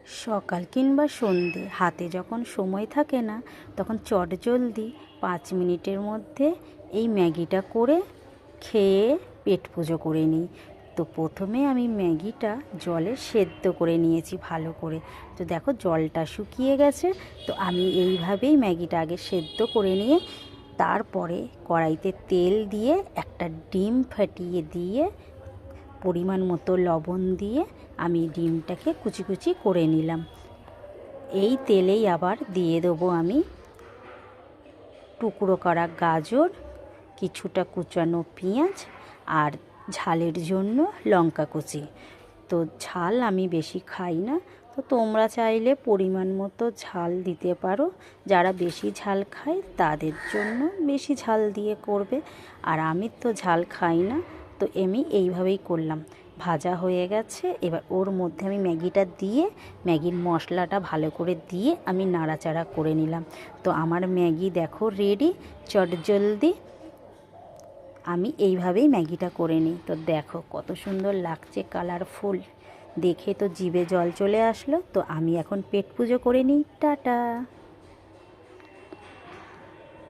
সকাল কিংবা সন্ধে হাতে যখন সময় থাকে না, তখন চটজলদি 5 মিনিটের মধ্যে এই ম্যাগিটা করে খেয়ে পেট পুজো করে নিই। তো প্রথমে আমি ম্যাগিটা জলে সেদ্ধ করে নিয়েছি ভালো করে। তো দেখো জলটা শুকিয়ে গেছে। তো আমি এইভাবেই ম্যাগিটা আগে সেদ্ধ করে নিয়ে তারপরে কড়াইতে তেল দিয়ে একটা ডিম ফাটিয়ে দিয়ে পরিমাণ মতো লবণ দিয়ে আমি ডিমটাকে কুচি কুচি করে নিলাম। এই তেলেই আবার দিয়ে দেবো আমি টুকরো করা গাজর, কিছুটা কুচানো পেঁয়াজ আর ঝালের জন্য লঙ্কা কুচি। তো ঝাল আমি বেশি খাই না, তো তোমরা চাইলে পরিমাণ মতো ঝাল দিতে পারো। যারা বেশি ঝাল খায় তাদের জন্য বেশি ঝাল দিয়ে করবে, আর আমি তো ঝাল খাই না, তো আমি এইভাবেই করলাম। ভাজা হয়ে গেছে, এবার ওর মধ্যে আমি ম্যাগিটা দিয়ে ম্যাগির মশলাটা ভালো করে দিয়ে আমি নাড়াচাড়া করে নিলাম। তো আমার ম্যাগি দেখো রেডি। চটজলদি আমি এইভাবেই ম্যাগিটা করে নিই। তো দেখো কত সুন্দর লাগছে, কালারফুল, দেখে তো জিভে জল চলে আসলো। তো আমি এখন পেট পুজো করে নিই। টাটা।